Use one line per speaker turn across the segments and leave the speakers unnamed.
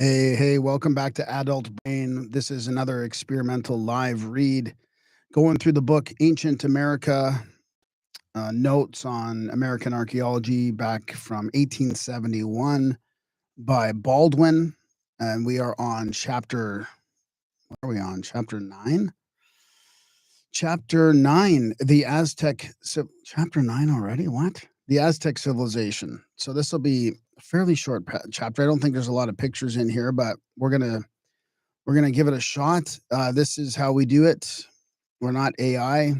Hey, welcome back to Adult Brain. This is another experimental live read going through the book Ancient America, Notes on American Archaeology back from 1871 by Baldwin. And we are on what are we on? Chapter 9? Chapter 9, the Aztec, chapter 9 already? What? The Aztec civilization. So this will be a fairly short chapter. I don't think there's a lot of pictures in here, but we're gonna give it a shot. This is how we do it. We're not AI.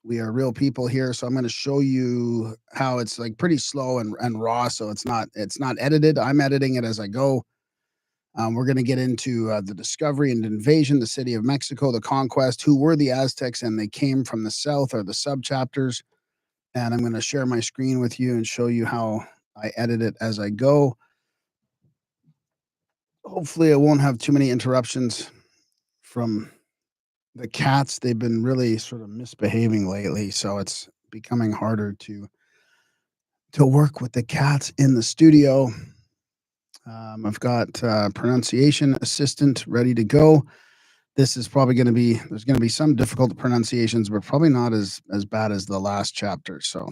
We are real people here. So I'm going to show you how it's like pretty slow and raw. So it's not edited. I'm editing it as I go. We're going to get into the discovery and invasion, the city of Mexico, the conquest, who were the Aztecs, and they came from the south, or the subchapters. And I'm going to share my screen with you and show you how I edit it as I go. Hopefully, I won't have too many interruptions from the cats. They've been really sort of misbehaving lately, so it's becoming harder to work with the cats in the studio. I've got pronunciation assistant ready to go. This is probably going to be there's going to be some difficult pronunciations, but probably not as bad as the last chapter. So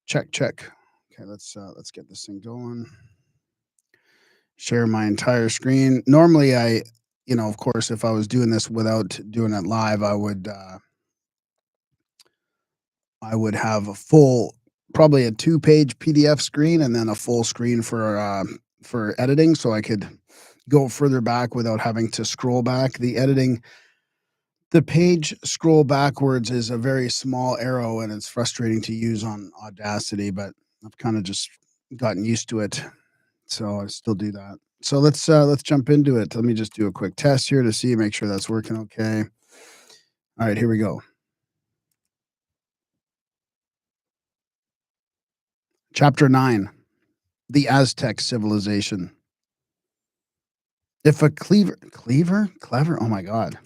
check. Okay, let's get this thing going. Share my entire screen. Normally, of course, if I was doing this without doing it live, I would have probably a 2-page PDF screen and then a full screen for editing, so I could go further back without having to scroll back. The page scroll backwards is a very small arrow, and it's frustrating to use on Audacity, but I've kind of just gotten used to it, so I still do that. So let's jump into it. Let me just do a quick test here to make sure that's working okay. All right, here we go. Chapter 9, the Aztec civilization. If a clever, oh my God.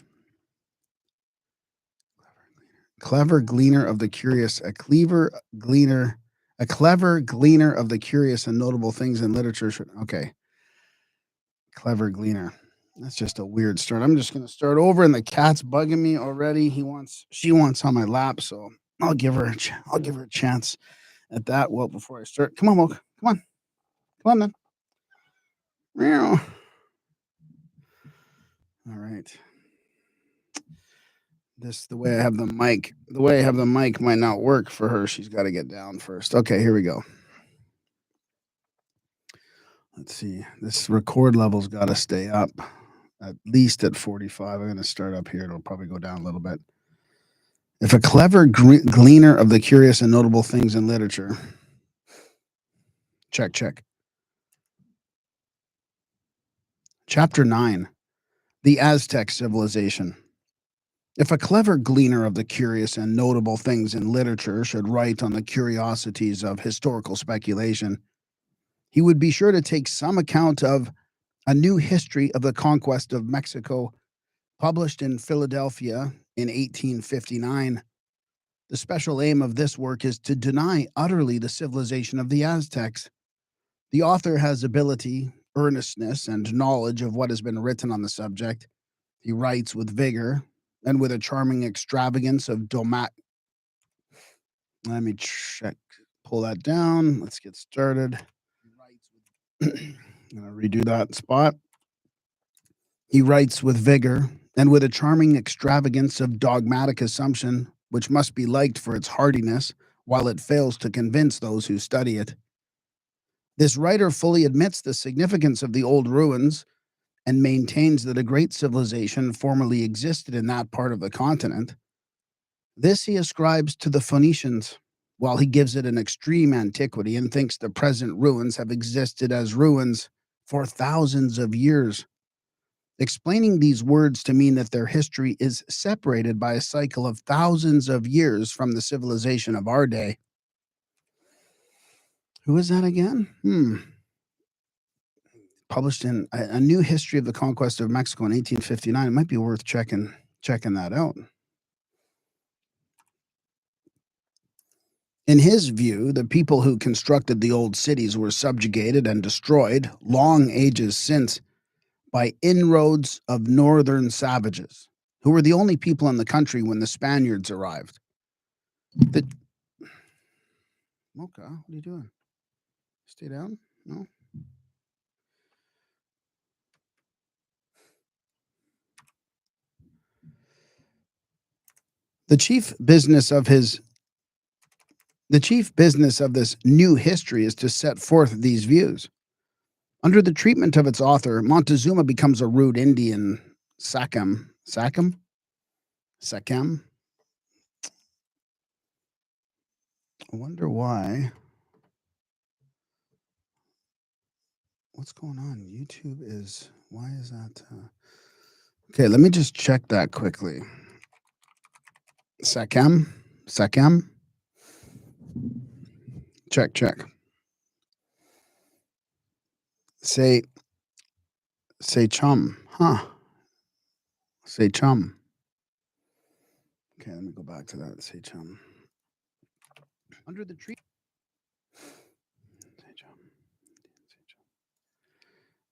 Clever gleaner of the curious, a clever gleaner of the curious and notable things in literature. Okay. Clever gleaner. That's just a weird start. I'm just going to start over, and the cat's bugging me already. She wants on my lap, so I'll give her a chance at that. Well, before I start, come on, Moke. Come on, then. Meow. All right. The way I have the mic might not work for her. She's got to get down first. Okay, here we go. Let's see. This record level's got to stay up at least at 45. I'm going to start up here. It'll probably go down a little bit. If a clever gleaner of the curious and notable things in literature. Check. Chapter 9, the Aztec civilization. If a clever gleaner of the curious and notable things in literature should write on the curiosities of historical speculation, he would be sure to take some account of A New History of the Conquest of Mexico, published in Philadelphia in 1859. The special aim of this work is to deny utterly the civilization of the Aztecs. The author has ability, earnestness, and knowledge of what has been written on the subject. He writes with vigor and with a charming extravagance of Let me pull that down. Let's get started. I'm going to redo that spot. He writes with vigor and with a charming extravagance of dogmatic assumption, which must be liked for its hardiness, while it fails to convince those who study it. This writer fully admits the significance of the old ruins and maintains that a great civilization formerly existed in that part of the continent. This he ascribes to the Phoenicians, while he gives it an extreme antiquity and thinks the present ruins have existed as ruins for thousands of years, explaining these words to mean that their history is separated by a cycle of thousands of years from the civilization of our day. Who is that again? Published in A New History of the Conquest of Mexico in 1859. It might be worth checking that out. In his view, the people who constructed the old cities were subjugated and destroyed long ages since by inroads of northern savages, who were the only people in the country when the Spaniards arrived. The, Mocha, what are you doing? Stay down? No? The chief business of his the chief business of this new history is to set forth these views. Under the treatment of its author, Montezuma becomes a rude Indian Sachem. Sachem? Sachem? I wonder why. What's going on? YouTube is. Why is that? Okay, let me just check that quickly. Sachem? Sachem? Check, check. Say chum. Huh. Say chum. Okay, let me go back to that. Say chum. Under the tree. Say chum.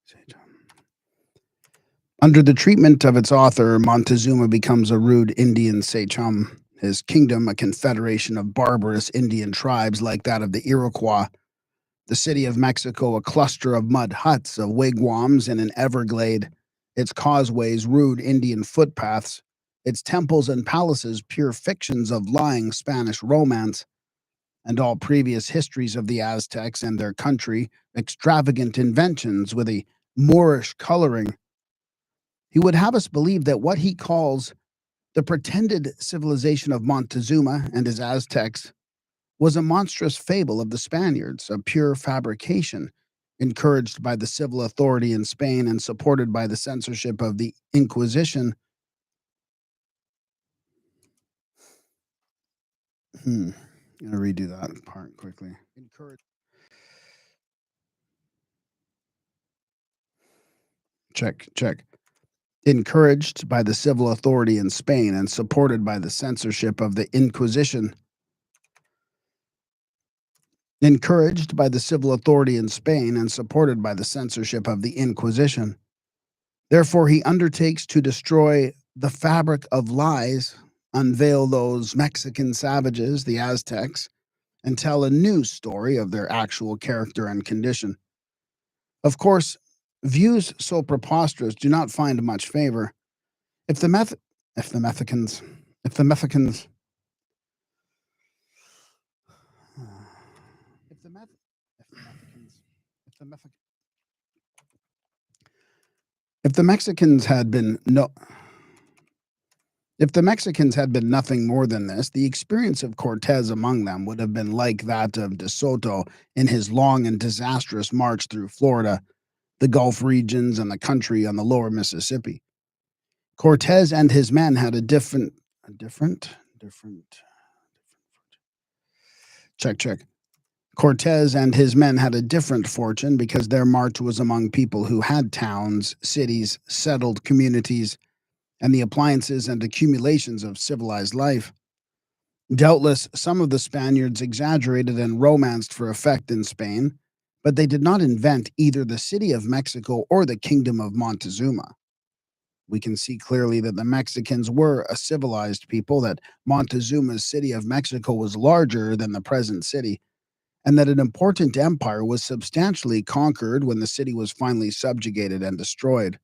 Say chum. Under the treatment of its author, Montezuma becomes a rude Indian sachem, his kingdom a confederation of barbarous Indian tribes like that of the Iroquois, the city of Mexico a cluster of mud huts, of wigwams in an everglade, its causeways rude Indian footpaths, its temples and palaces pure fictions of lying Spanish romance, and all previous histories of the Aztecs and their country extravagant inventions with a Moorish coloring. He would have us believe that what he calls the pretended civilization of Montezuma and his Aztecs was a monstrous fable of the Spaniards, a pure fabrication, encouraged by the civil authority in Spain and supported by the censorship of the Inquisition. I'm going to redo that part quickly. Check, check. Encouraged by the civil authority in Spain and supported by the censorship of the Inquisition. Encouraged by the civil authority in Spain and supported by the censorship of the Inquisition. Therefore, he undertakes to destroy the fabric of lies, unveil those Mexican savages, the Aztecs, and tell a new story of their actual character and condition. Of course, views so preposterous do not find much favor. If the Mexicans, if the Mexicans, if the Mexicans had been if the Mexicans had been nothing more than this, the experience of Cortez among them would have been like that of De Soto in his long and disastrous march through Florida, the Gulf regions, and the country on the lower Mississippi. Cortez and his men had a different. Check. Cortez and his men had a different fortune because their march was among people who had towns, cities, settled communities, and the appliances and accumulations of civilized life. Doubtless, some of the Spaniards exaggerated and romanced for effect in Spain, but they did not invent either the city of Mexico or the kingdom of Montezuma. We can see clearly that the Mexicans were a civilized people, that Montezuma's city of Mexico was larger than the present city, and that an important empire was substantially conquered when the city was finally subjugated and destroyed.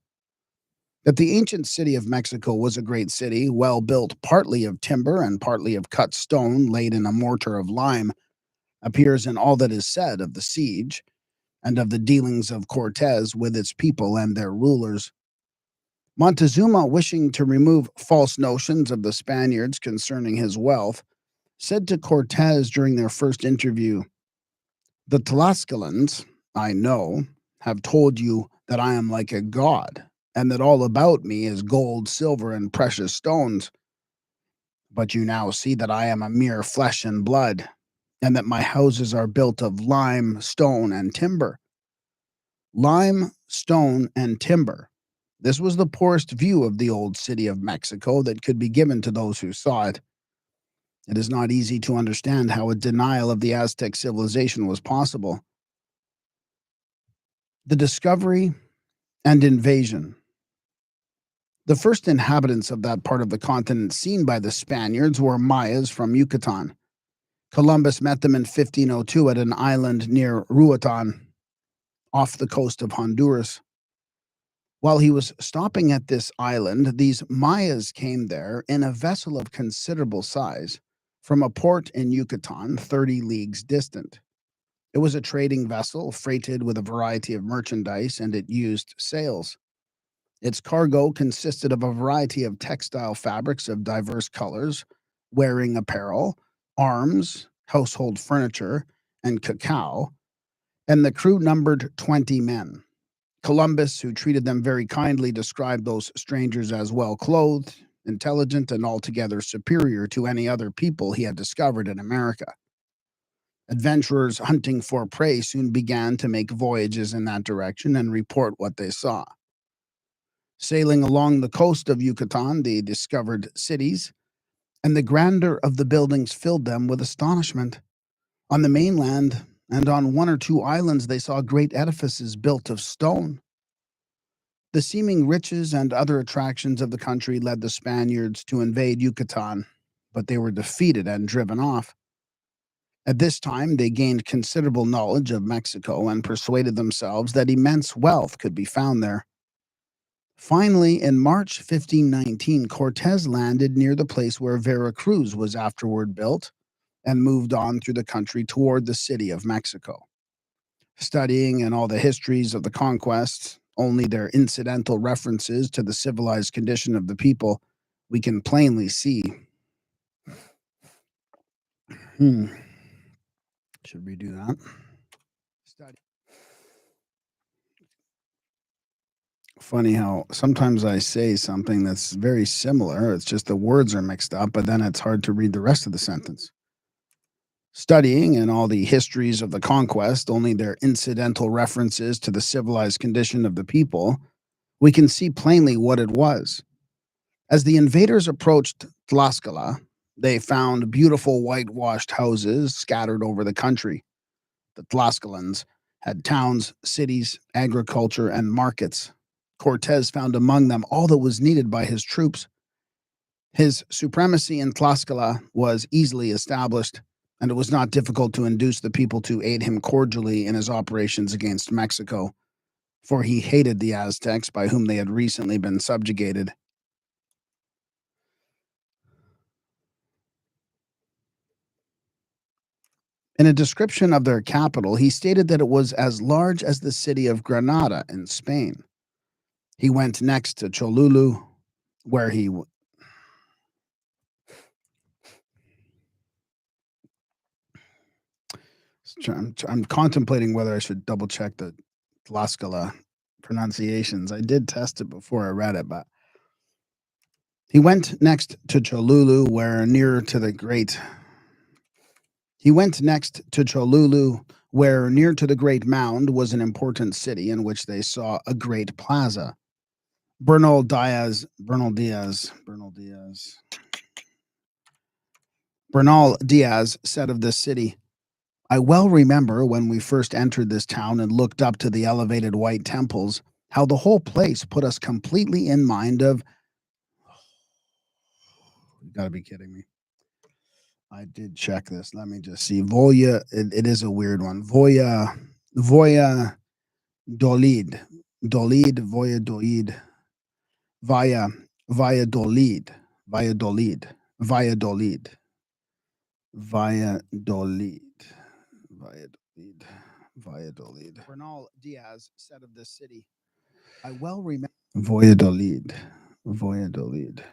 That the ancient city of Mexico was a great city, well built partly of timber and partly of cut stone laid in a mortar of lime, appears in all that is said of the siege and of the dealings of Cortez with its people and their rulers. Montezuma, wishing to remove false notions of the Spaniards concerning his wealth, said to Cortez during their first interview, "The Tlaxcalans, I know, have told you that I am like a god, and that all about me is gold, silver, and precious stones. But you now see that I am a mere flesh and blood, and that my houses are built of lime, stone, and timber." Lime, stone, and timber. This was the poorest view of the old city of Mexico that could be given to those who saw it. It is not easy to understand how a denial of the Aztec civilization was possible. The discovery and invasion. The first inhabitants of that part of the continent seen by the Spaniards were Mayas from Yucatan. Columbus met them in 1502 at an island near Ruatan, off the coast of Honduras. While he was stopping at this island, these Mayas came there in a vessel of considerable size from a port in Yucatan 30 leagues distant. It was a trading vessel freighted with a variety of merchandise, and it used sails. Its cargo consisted of a variety of textile fabrics of diverse colors, wearing apparel, arms, household furniture, and cacao, and the crew numbered 20 men. Columbus, who treated them very kindly, described those strangers as well clothed, intelligent, and altogether superior to any other people he had discovered in America. Adventurers hunting for prey soon began to make voyages in that direction and report what they saw. Sailing along the coast of Yucatan, they discovered cities, and the grandeur of the buildings filled them with astonishment. On the mainland and on one or two islands, they saw great edifices built of stone. The seeming riches and other attractions of the country led the Spaniards to invade Yucatan, but they were defeated and driven off. At this time, they gained considerable knowledge of Mexico and persuaded themselves that immense wealth could be found there. Finally, in March 1519, Cortes landed near the place where Veracruz was afterward built and moved on through the country toward the city of Mexico. Studying in all the histories of the conquest, only their incidental references to the civilized condition of the people, we can plainly see. Should we do that? Study. Funny how sometimes I say something that's very similar. It's just the words are mixed up, but then it's hard to read the rest of the sentence. Studying in all the histories of the conquest, only their incidental references to the civilized condition of the people, we can see plainly what it was. As the invaders approached Tlaxcala, they found beautiful whitewashed houses scattered over the country. The Tlaxcalans had towns, cities, agriculture, and markets. Cortes found among them all that was needed by his troops. His supremacy in Tlaxcala was easily established, and it was not difficult to induce the people to aid him cordially in his operations against Mexico, for he hated the Aztecs by whom they had recently been subjugated. In a description of their capital, he stated that it was as large as the city of Granada in Spain. He went next to Cholulu, where he I'm contemplating whether I should double check the Tlaxcala pronunciations. I did test it before I read it, but he went next to Cholulu, where near to the great mound was an important city in which they saw a great plaza. Bernal Diaz said of this city, "I well remember when we first entered this town and looked up to the elevated white temples, how the whole place put us completely in mind of..." You gotta be kidding me. I did check this. Let me just see. It is a weird one. Voya Dolid. Voya Dolid. Via Valladolid. Valladolid. Valladolid. Valladolid. Valladolid. Valladolid. Bernal Diaz said of this city, "I well remember..." Valladolid. Valladolid.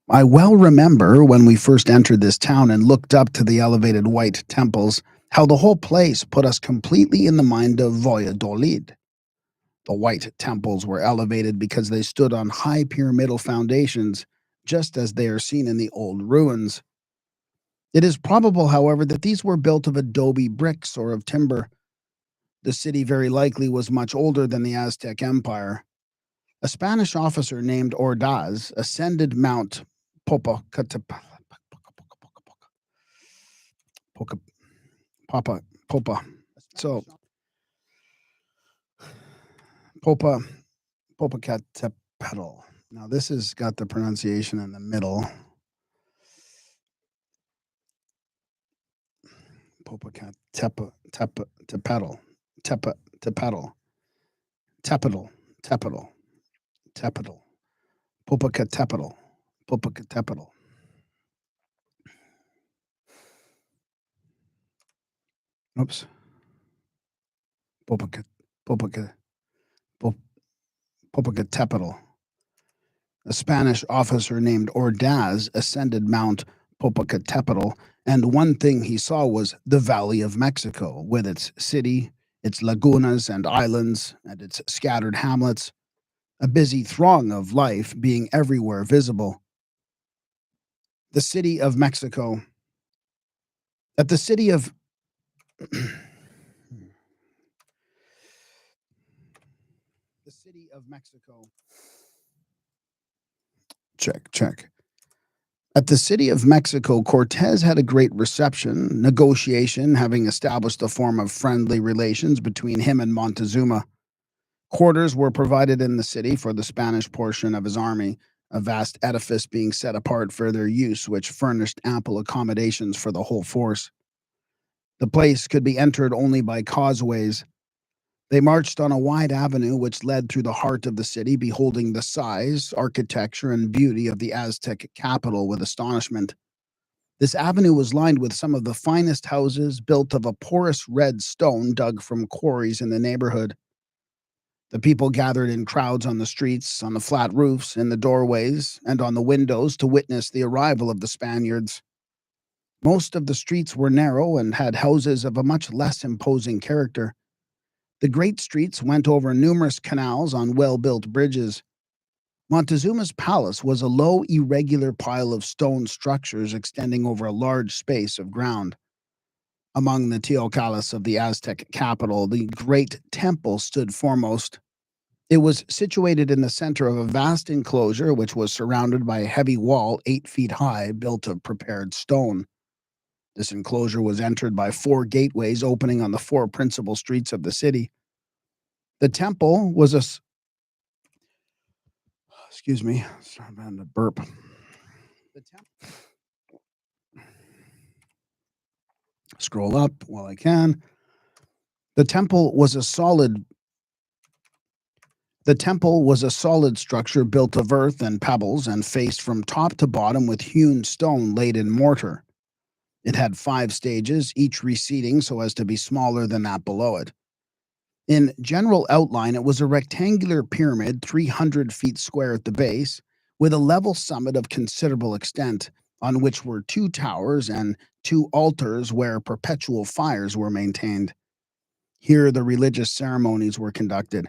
"I well remember when we first entered this town and looked up to the elevated white temples, how the whole place put us completely in the mind of Valladolid. The white temples were elevated because they stood on high pyramidal foundations, just as they are seen in the old ruins. It is probable, however, that these were built of adobe bricks or of timber. The city very likely was much older than the Aztec Empire. A Spanish officer named Ordaz ascended Mount Popocatépetl Poca, Papa, Popa. So, Popa, Popocatépetl. Now, this has got the pronunciation in the middle. Popocatépetl, Tepetl, Tepetl, Tepetl, Tepetl, Tepetl, Popocatépetl, Popocatépetl. Oops. Popoca, Popoca, Popocatépetl. A Spanish officer named Ordaz ascended Mount Popocatépetl, and one thing he saw was the Valley of Mexico, with its city, its lagunas and islands, and its scattered hamlets, a busy throng of life being everywhere visible. The city of Mexico. At the city of the city of Mexico. Check. At the city of Mexico, Cortez had a great reception, negotiation having established a form of friendly relations between him and Montezuma. Quarters were provided in the city for the Spanish portion of his army, a vast edifice being set apart for their use, which furnished ample accommodations for the whole force. The place could be entered only by causeways. They marched on a wide avenue which led through the heart of the city, beholding the size, architecture, and beauty of the Aztec capital with astonishment. This avenue was lined with some of the finest houses built of a porous red stone dug from quarries in the neighborhood. The people gathered in crowds on the streets, on the flat roofs, in the doorways, and on the windows to witness the arrival of the Spaniards. Most of the streets were narrow and had houses of a much less imposing character. The great streets went over numerous canals on well-built bridges. Montezuma's palace was a low, irregular pile of stone structures extending over a large space of ground. Among the teocallis of the Aztec capital, the great temple stood foremost. It was situated in the center of a vast enclosure which was surrounded by a heavy wall 8 feet high, built of prepared stone. This enclosure was entered by 4 gateways opening on the 4 principal streets of the city. The temple was a excuse me, I'm to burp. Scroll up while I can. The temple was a solid structure built of earth and pebbles and faced from top to bottom with hewn stone laid in mortar. It had 5 stages, each receding so as to be smaller than that below it. In general outline, it was a rectangular pyramid 300 feet square at the base, with a level summit of considerable extent, on which were 2 towers and 2 altars where perpetual fires were maintained. Here the religious ceremonies were conducted.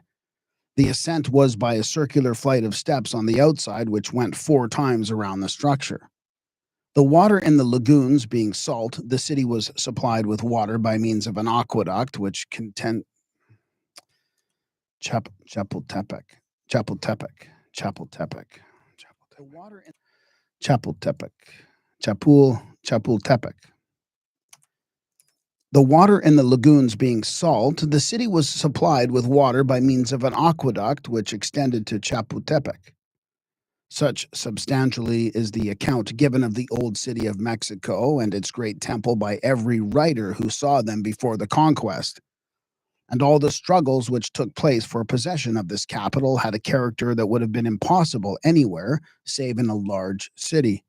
The ascent was by a circular flight of steps on the outside, which went 4 times around the structure. The water in the lagoons being salt, the city was supplied with water by means of an aqueduct which Chapultepec. Chapultepec. The water in the lagoons being salt, the city was supplied with water by means of an aqueduct which extended to Chapultepec. Such substantially is the account given of the old city of Mexico and its great temple by every writer who saw them before the conquest. And all the struggles which took place for possession of this capital had a character that would have been impossible anywhere save in a large city.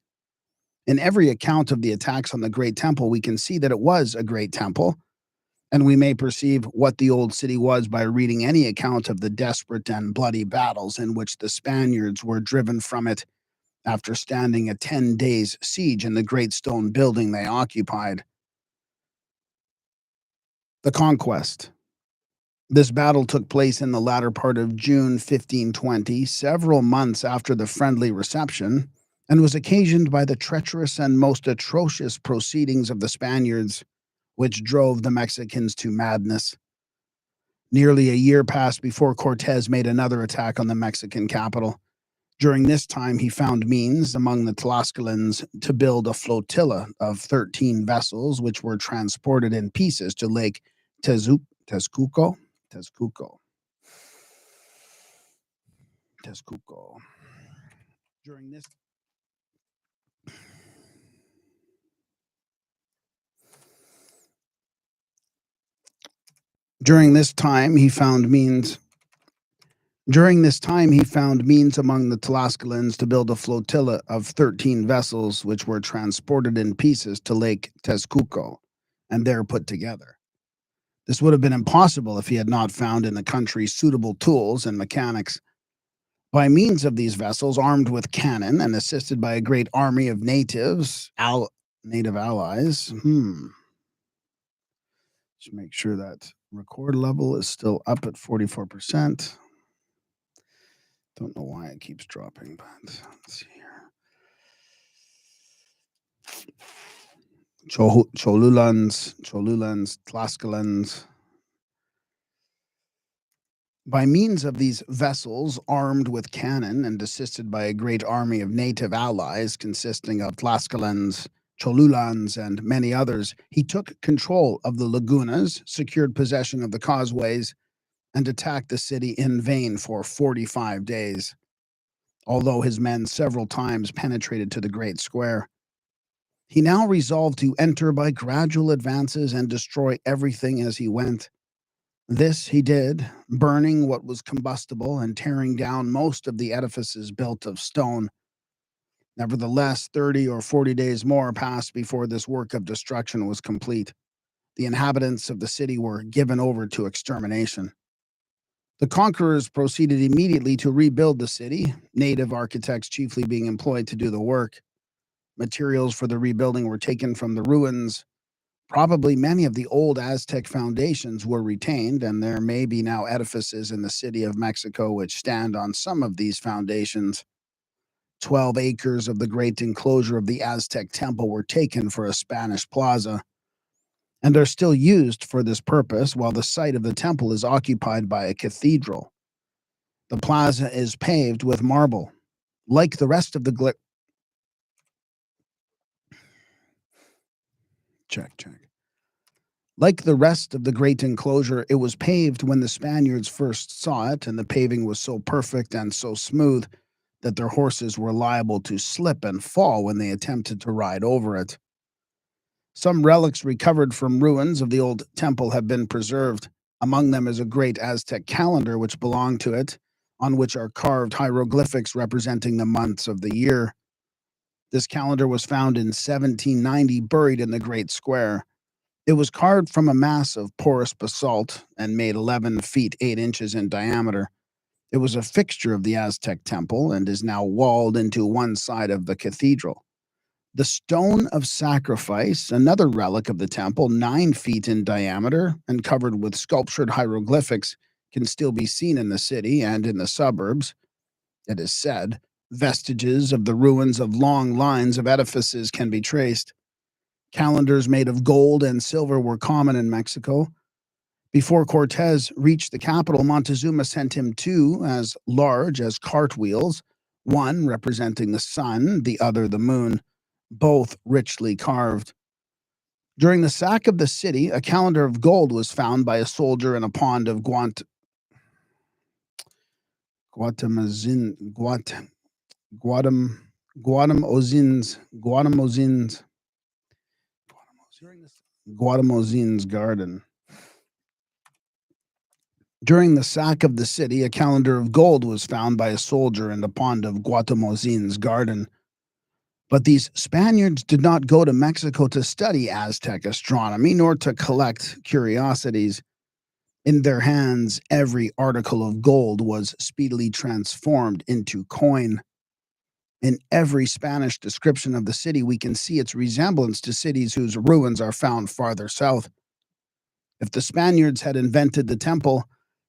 In every account of the attacks on the great temple, we can see that it was a great temple, and we may perceive what the old city was by reading any account of the desperate and bloody battles in which the Spaniards were driven from it after standing a 10 days' siege in the great stone building they occupied. The Conquest. This battle took place in the latter part of June 1520, several months after the friendly reception, and was occasioned by the treacherous and most atrocious proceedings of the Spaniards, which drove the Mexicans to madness. Nearly a year passed before Cortez made another attack on the Mexican capital. During this time, he found means among the Tlaxcalans to build a flotilla of 13 vessels, which were transported in pieces to Lake Texcoco. Texcoco. Texcoco. During this During this time, he found means among the Tlaxcalans to build a flotilla of 13 vessels, which were transported in pieces to Lake Texcoco and there put together. This would have been impossible if he had not found in the country suitable tools and mechanics. By means of these vessels, armed with cannon and assisted by a great army of native allies. Just make sure that record level is still up at 44%. Don't know why it keeps dropping, but let's see here. Cholulans, Tlaxcalans. By means of these vessels, armed with cannon and assisted by a great army of native allies consisting of Tlaxcalans, Cholulans, and many others, he took control of the lagunas, secured possession of the causeways, and attacked the city in vain for 45 days, although his men several times penetrated to the great square. He now resolved to enter by gradual advances and destroy everything as he went. This he did, burning what was combustible and tearing down most of the edifices built of stone. Nevertheless, 30 or 40 days more passed before this work of destruction was complete. The inhabitants of the city were given over to extermination. The conquerors proceeded immediately to rebuild the city, native architects chiefly being employed to do the work. Materials for the rebuilding were taken from the ruins. Probably many of the old Aztec foundations were retained, and there may be now edifices in the city of Mexico which stand on some of these foundations. 12 acres of the great enclosure of the Aztec temple were taken for a Spanish plaza, and are still used for this purpose, while the site of the temple is occupied by a cathedral. The plaza is paved with marble. Like the rest of the Like the rest of the great enclosure, it was paved when the Spaniards first saw it, and the paving was so perfect and so smooth that their horses were liable to slip and fall when they attempted to ride over it. Some relics recovered from ruins of the old temple have been preserved. Among them is a great Aztec calendar which belonged to it, on which are carved hieroglyphics representing the months of the year. This calendar was found in 1790, buried in the Great Square. It was carved from a mass of porous basalt and made 11 feet 8 inches in diameter. It was a fixture of the Aztec temple and is now walled into one side of the cathedral. The stone of sacrifice, another relic of the temple, 9 feet in diameter and covered with sculptured hieroglyphics, can still be seen in the city and in the suburbs. It is said, vestiges of the ruins of long lines of edifices can be traced. Calendars made of gold and silver were common in Mexico. Before Cortez reached the capital, Montezuma sent him 2 as large as cartwheels, one representing the sun, the other the moon, both richly carved. During the sack of the city, a calendar of gold was found by a soldier in a pond of Guatemozin's garden. During the sack of the city, a calendar of gold was found by a soldier in the pond of Guatemozin's garden. But these Spaniards did not go to Mexico to study Aztec astronomy, nor to collect curiosities. In their hands, every article of gold was speedily transformed into coin. In every Spanish description of the city, we can see its resemblance to cities whose ruins are found farther south. If the Spaniards had invented the temple,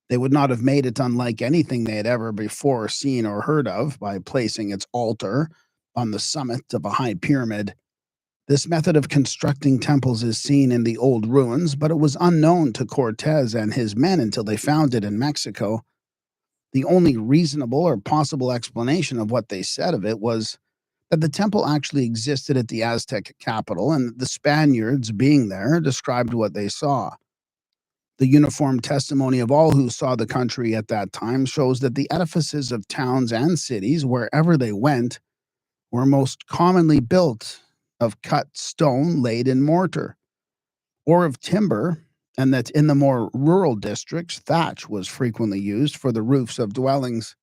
they would not have made it unlike anything they had ever before seen or heard of by placing its altar on the summit of a high pyramid. This method of constructing temples is seen in the old ruins, but it was unknown to Cortez and his men until they found it in Mexico. The only reasonable or possible explanation of what they said of it was that the temple actually existed at the Aztec capital, and the Spaniards, being there, described what they saw. The uniform testimony of all who saw the country at that time shows that the edifices of towns and cities, wherever they went, were most commonly built of cut stone laid in mortar, or of timber, and that in the more rural districts, thatch was frequently used for the roofs of dwellings.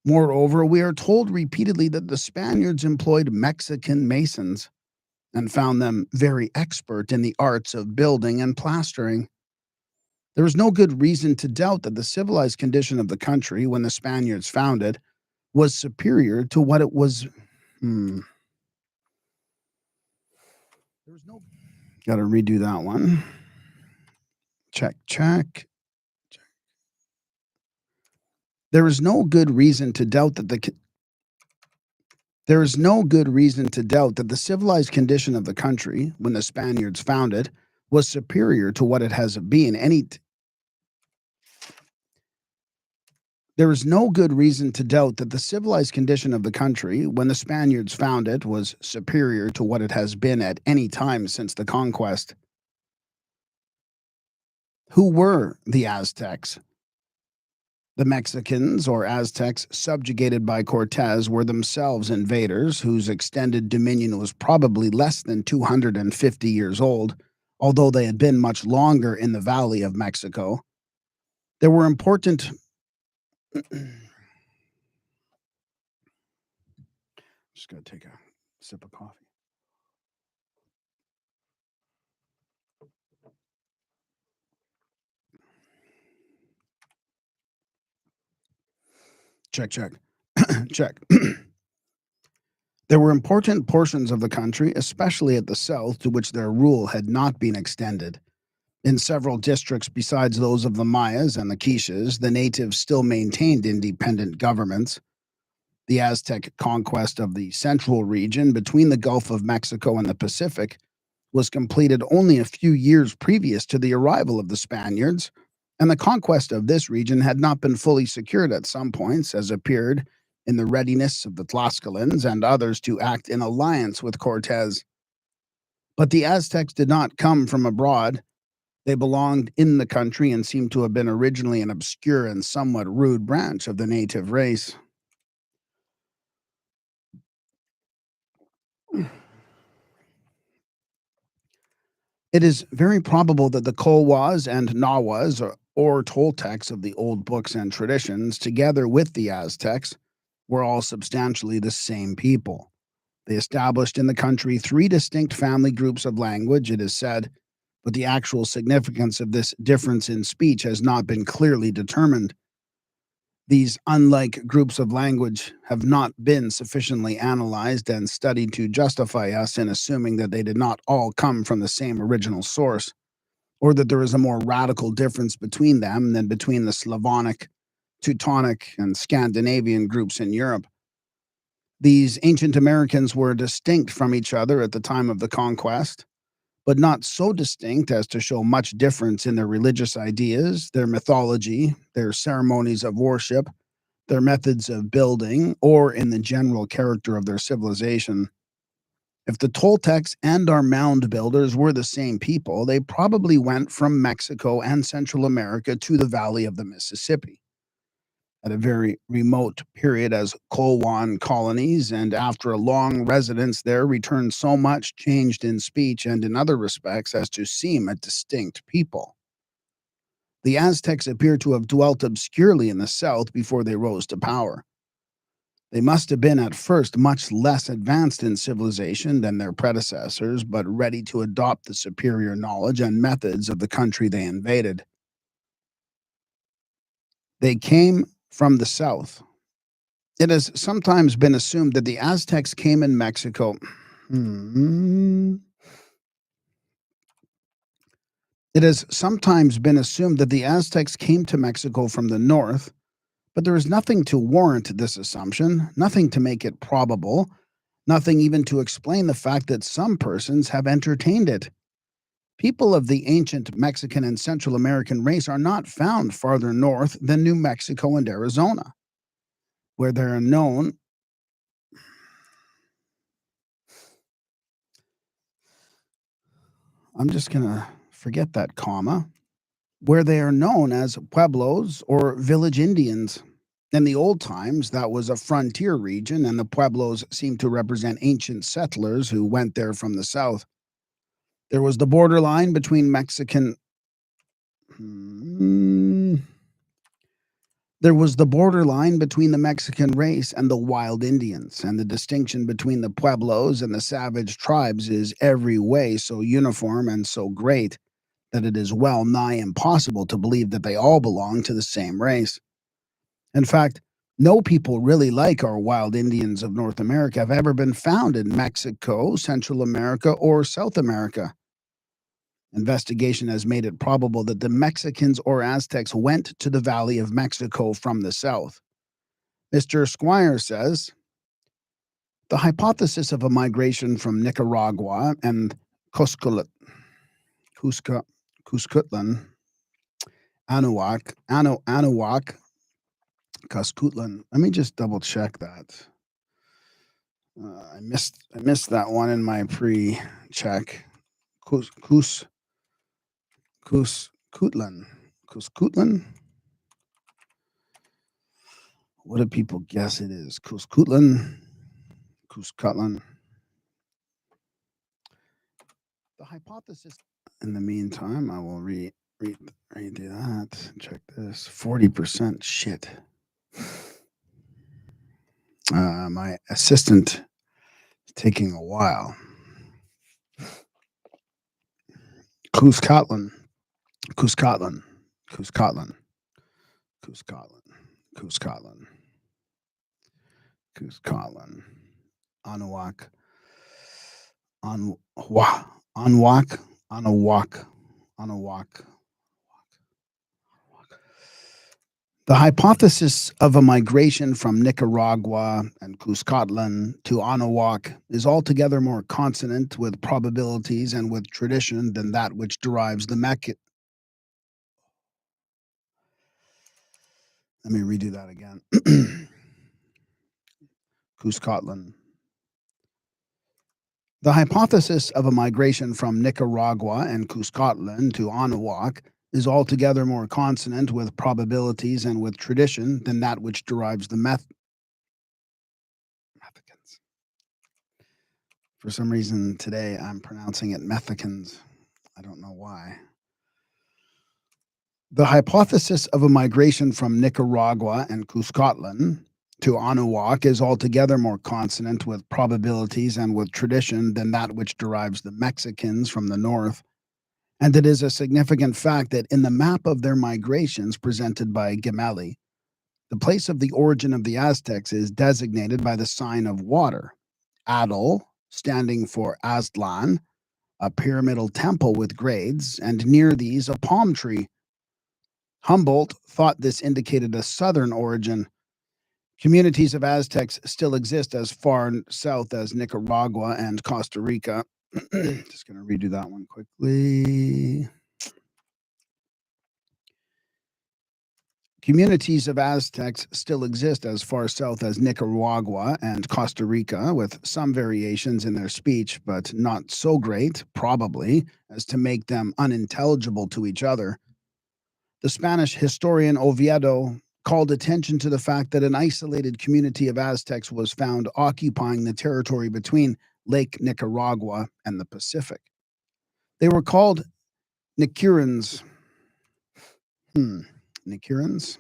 Moreover, we are told repeatedly that the Spaniards employed Mexican masons and found them very expert in the arts of building and plastering. There is no good reason to doubt that the civilized condition of the country when the Spaniards found it was superior to what it was. Hmm. There was no. Got to redo that one. Check, check. There is no good reason to doubt that there is no good reason to doubt that the civilized condition of the country when the Spaniards found it was superior to what it has been There is no good reason to doubt that the civilized condition of the country when the Spaniards found it was superior to what it has been at any time since the conquest. Who were the Aztecs? The Mexicans, or Aztecs, subjugated by Cortez, were themselves invaders whose extended dominion was probably less than 250 years old, although they had been much longer in the Valley of Mexico. There were important. Just gotta take a sip of coffee. Check, check, check. There were important portions of the country, especially at the south, to which their rule had not been extended. In several districts besides those of the Mayas and the Quiches, the natives still maintained independent governments. The Aztec conquest of the central region between the Gulf of Mexico and the Pacific was completed only a few years previous to the arrival of the Spaniards, and the conquest of this region had not been fully secured at some points, as appeared in the readiness of the Tlascalans and others to act in alliance with Cortez. But the Aztecs did not come from abroad. They belonged in the country and seem to have been originally an obscure and somewhat rude branch of the native race. It is very probable that the Colwas and Nahuas, or Toltecs of the old books and traditions, together with the Aztecs, were all substantially the same people. They established in the country three distinct family groups of language, it is said, but the actual significance of this difference in speech has not been clearly determined. These unlike groups of language have not been sufficiently analyzed and studied to justify us in assuming that they did not all come from the same original source, or that there is a more radical difference between them than between the Slavonic, Teutonic, and Scandinavian groups in Europe. These ancient Americans were distinct from each other at the time of the conquest, but not so distinct as to show much difference in their religious ideas, their mythology, their ceremonies of worship, their methods of building, or in the general character of their civilization. If the Toltecs and our mound builders were the same people, they probably went from Mexico and Central America to the valley of the Mississippi at a very remote period as Colwan colonies, and after a long residence there, returned so much changed in speech and in other respects as to seem a distinct people. The Aztecs appear to have dwelt obscurely in the south before they rose to power. They must have been at first much less advanced in civilization than their predecessors, but ready to adopt the superior knowledge and methods of the country they invaded. They came from the south. It has sometimes been assumed that the Aztecs came in Mexico. It has sometimes been assumed that the Aztecs came to Mexico from the north, but there is nothing to warrant this assumption, nothing to make it probable, nothing even to explain the fact that some persons have entertained it. People of the ancient Mexican and Central American race are not found farther north than New Mexico and Arizona, where they are known. I'm just going to forget that comma. Where they are known as pueblos or village Indians. In the old times, that was a frontier region, and the pueblos seemed to represent ancient settlers who went there from the south. There was the borderline between Mexican. Hmm. There was the borderline between the Mexican race and the wild Indians, and the distinction between the pueblos and the savage tribes is every way so uniform and so great that it is well nigh impossible to believe that they all belong to the same race. In fact, no people really like our wild Indians of North America have ever been found in Mexico, Central America, or South America. Investigation has made it probable that the Mexicans or Aztecs went to the Valley of Mexico from the south. Mr. Squire says the hypothesis of a migration from Nicaragua and Cuscatlan, Anahuac, Cuscatlan. Let me just double check that. I missed that one in my pre-check. Cuscatlan. What do people guess it is? Cuscatlan. The hypothesis. In the meantime, I will redo that. Check this. 40% shit. My assistant is taking a while. Cuscatlan. Anahuac. Anahuac. The hypothesis of a migration from Nicaragua and Cuscatlan to Anahuac is altogether more consonant with probabilities and with tradition than that which derives the Let me redo that again. Cuscatlan. The hypothesis of a migration from Nicaragua and Cuscatlan to Anahuac is altogether more consonant with probabilities and with tradition than that which derives the Mexicans. For some reason today I'm pronouncing it Mexicans. I don't know why. The hypothesis of a migration from Nicaragua and Cuscatlan to Anahuac is altogether more consonant with probabilities and with tradition than that which derives the Mexicans from the north. And it is a significant fact that in the map of their migrations presented by Gemelli, the place of the origin of the Aztecs is designated by the sign of water, Adol, standing for Aztlan, a pyramidal temple with grades, and near these a palm tree. Humboldt thought this indicated a southern origin. Communities of Aztecs still exist as far south as Nicaragua and Costa Rica. Just going to redo that one quickly. Communities of Aztecs still exist as far south as Nicaragua and Costa Rica, with some variations in their speech, but not so great, probably, as to make them unintelligible to each other. The Spanish historian Oviedo called attention to the fact that an isolated community of Aztecs was found occupying the territory between Lake Nicaragua and the Pacific. They were called Nicurans. Nicurans?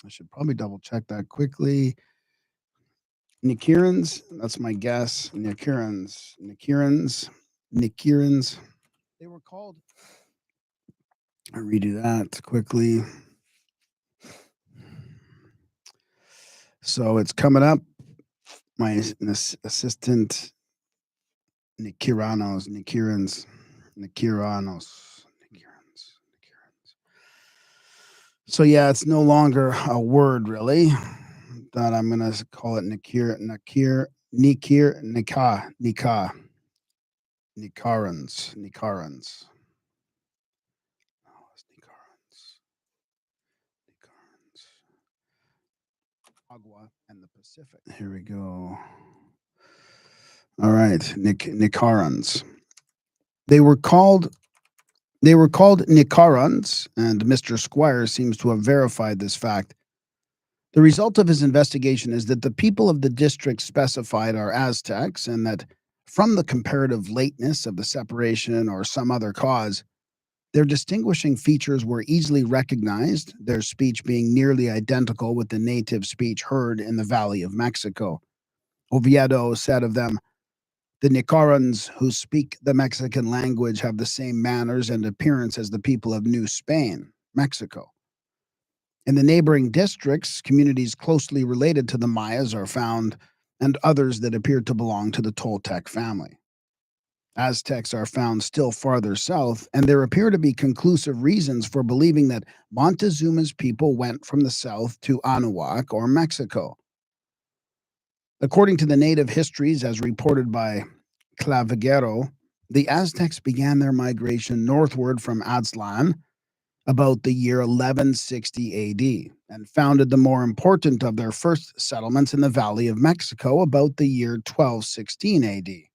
I should probably double check that quickly. Nicurans, that's my guess. Nicurans. They were called. I'll redo that quickly. So it's coming up. My assistant, Nicurans. So yeah, it's no longer a word really. That I'm gonna call it Nicarans. and the Pacific. Here we go. All right, Nicarans. They were called Nicarans, and Mr. Squire seems to have verified this fact. The result of his investigation is that the people of the district specified are Aztecs, and that from the comparative lateness of the separation or some other cause, their distinguishing features were easily recognized, their speech being nearly identical with the native speech heard in the Valley of Mexico. Oviedo said of them, "The Nicarans who speak the Mexican language have the same manners and appearance as the people of New Spain, Mexico." In the neighboring districts, communities closely related to the Mayas are found, and others that appear to belong to the Toltec family. Aztecs are found still farther south, and there appear to be conclusive reasons for believing that Montezuma's people went from the south to Anahuac or Mexico. According to the native histories as reported by Clavigero, the Aztecs began their migration northward from Aztlan about the year 1160 AD and founded the more important of their first settlements in the Valley of Mexico about the year 1216 AD.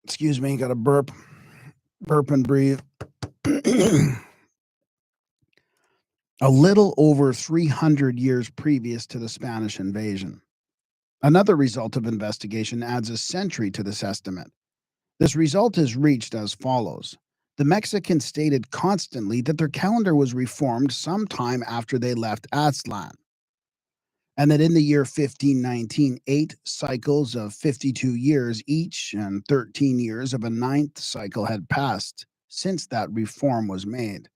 Excuse me, got to burp and breathe. A little over 300 years previous to the Spanish invasion. Another result of investigation adds a century to this estimate. This result is reached as follows. The Mexicans stated constantly that their calendar was reformed sometime after they left Aztlan, and that in the year 1519, 8 cycles of 52 years each and 13 years of a ninth cycle had passed since that reform was made.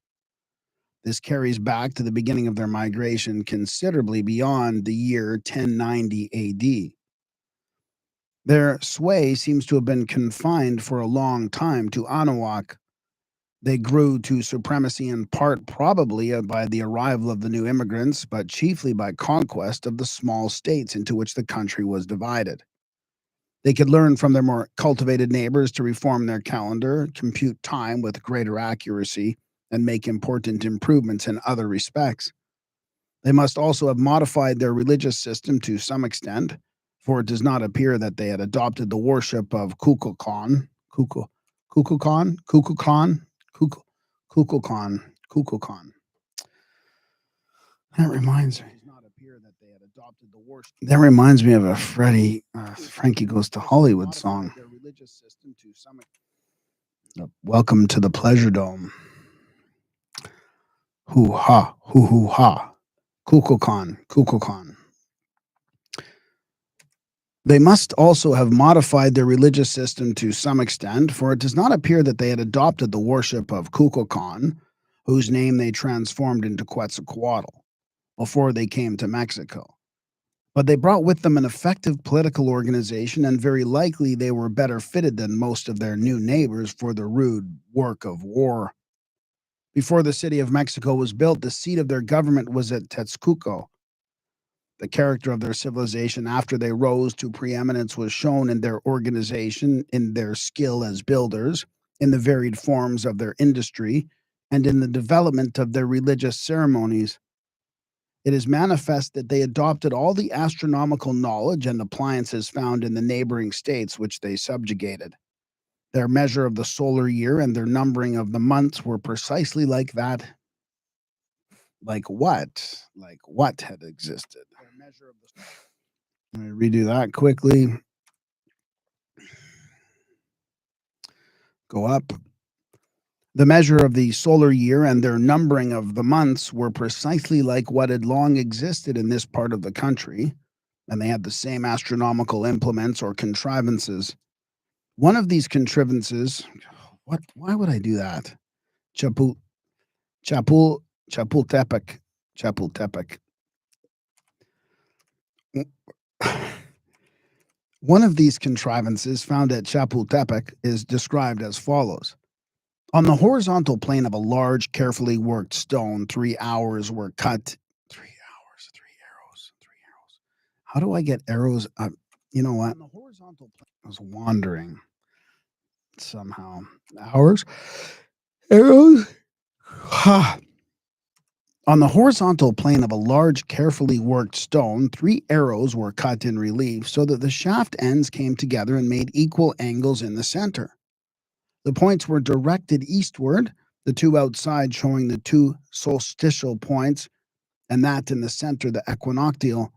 This carries back to the beginning of their migration considerably beyond the year 1090 AD. Their sway seems to have been confined for a long time to Anahuac. They grew to supremacy in part probably by the arrival of the new immigrants, but chiefly by conquest of the small states into which the country was divided. They could learn from their more cultivated neighbors to reform their calendar, compute time with greater accuracy, and make important improvements in other respects. They must also have modified their religious system to some extent, for it does not appear that they had adopted the worship of Kukulkan. Kukulkan? Kukulkan? Kukulkan. Kukulkan. That reminds me. That reminds me of a Frankie Goes to Hollywood song. Welcome to the Pleasure Dome. Hoo ha, hoo hoo ha. Kukulkan, Kukulkan. They must also have modified their religious system to some extent, for it does not appear that they had adopted the worship of Kukulkan, whose name they transformed into Quetzalcoatl, before they came to Mexico. But they brought with them an effective political organization, and very likely they were better fitted than most of their new neighbors for the rude work of war. Before the city of Mexico was built, the seat of their government was at Texcoco. The character of their civilization after they rose to preeminence was shown in their organization, in their skill as builders, in the varied forms of their industry, and in the development of their religious ceremonies. It is manifest that they adopted all the astronomical knowledge and appliances found in the neighboring states which they subjugated. Their measure of the solar year and their numbering of the months were precisely like that. Like what? Like what had existed? Let me redo that quickly. Go up. The measure of the solar year and their numbering of the months were precisely like what had long existed in this part of the country, and they had the same astronomical implements or contrivances. One of these contrivances, what? Why would I do that? Chapultepec. One of these contrivances found at Chapultepec is described as follows. On the horizontal plane of a large, carefully worked stone, 3 hours were cut. 3 hours, 3 arrows. How do I get arrows? You know what? On the horizontal plane, I was wandering somehow. Hours? Arrows? Ha. On the horizontal plane of a large, carefully worked stone, three arrows were cut in relief so that the shaft ends came together and made equal angles in the center. The points were directed eastward, the two outside showing the two solstitial points, and that in the center, the equinoctial.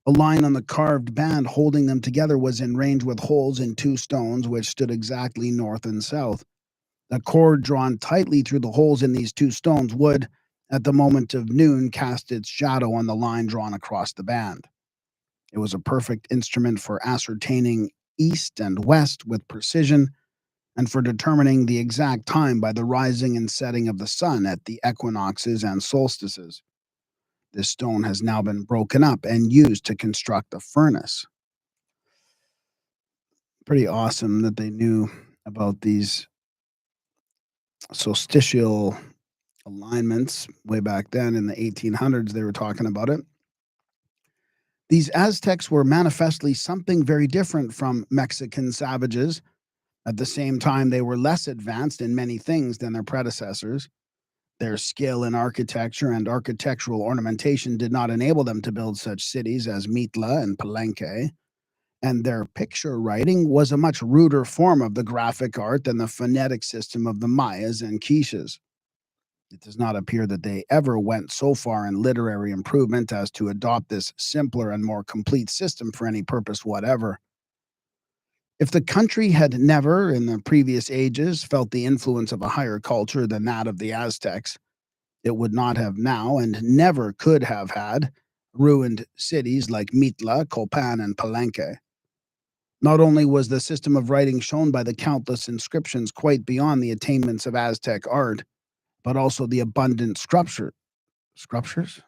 A line on the carved band holding them together was in range with holes in two stones which stood exactly north and south. A cord drawn tightly through the holes in these two stones would, at the moment of noon, cast its shadow on the line drawn across the band. It was a perfect instrument for ascertaining east and west with precision and for determining the exact time by the rising and setting of the sun at the equinoxes and solstices. This stone has now been broken up and used to construct a furnace. Pretty awesome that they knew about these solstitial alignments way back then in the 1800s. They were talking about it. These Aztecs were manifestly something very different from Mexican savages. At the same time, they were less advanced in many things than their predecessors. Their skill in architecture and architectural ornamentation did not enable them to build such cities as Mitla and Palenque, and their picture writing was a much ruder form of the graphic art than the phonetic system of the Mayas and Quiches. It does not appear that they ever went so far in literary improvement as to adopt this simpler and more complete system for any purpose whatever. If the country had never, in the previous ages, felt the influence of a higher culture than that of the Aztecs, it would not have now and never could have had ruined cities like Mitla, Copan, and Palenque. Not only was the system of writing shown by the countless inscriptions quite beyond the attainments of Aztec art, but also the abundant sculptures, sculptures,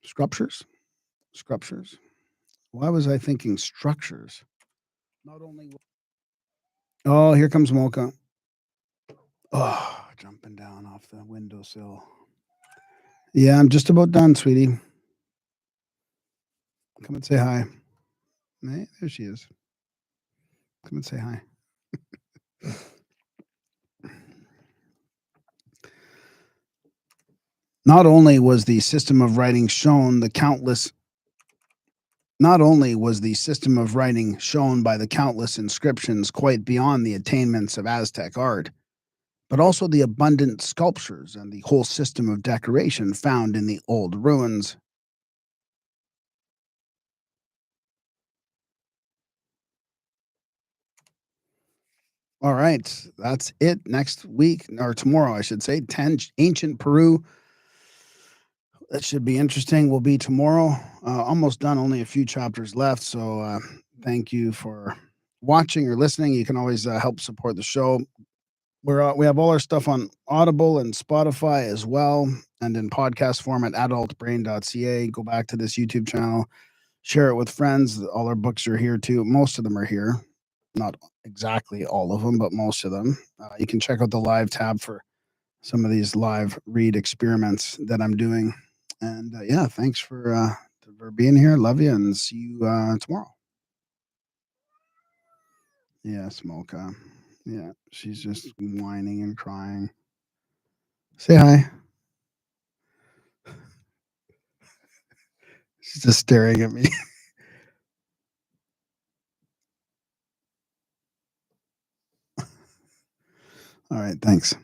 sculptures. Why was I thinking structures? Not only. Oh, here comes Mocha. Oh, jumping down off the windowsill. Yeah, I'm just about done, sweetie. Come and say hi. Hey, there she is. Come and say hi. Not only was the system of writing shown the countless Not only was the system of writing shown by the countless inscriptions quite beyond the attainments of Aztec art, but also the abundant sculptures and the whole system of decoration found in the old ruins. All right, that's it. Next week, or tomorrow, I should say, 10 ancient Peru. That should be interesting. Will be tomorrow. Almost done, only a few chapters left. So thank you for watching or listening. You can always help support the show. We have all our stuff on Audible and Spotify as well, and in podcast form at adultbrain.ca. Go back to this YouTube channel, share it with friends. All our books are here too. Most of them are here. Not exactly all of them, but most of them. You can check out the live tab for some of these live read experiments that I'm doing. And yeah, thanks for being here. Love you, and see you tomorrow. Yeah, Smolka. Yeah, she's just whining and crying. Say hi. She's just staring at me. All right, thanks.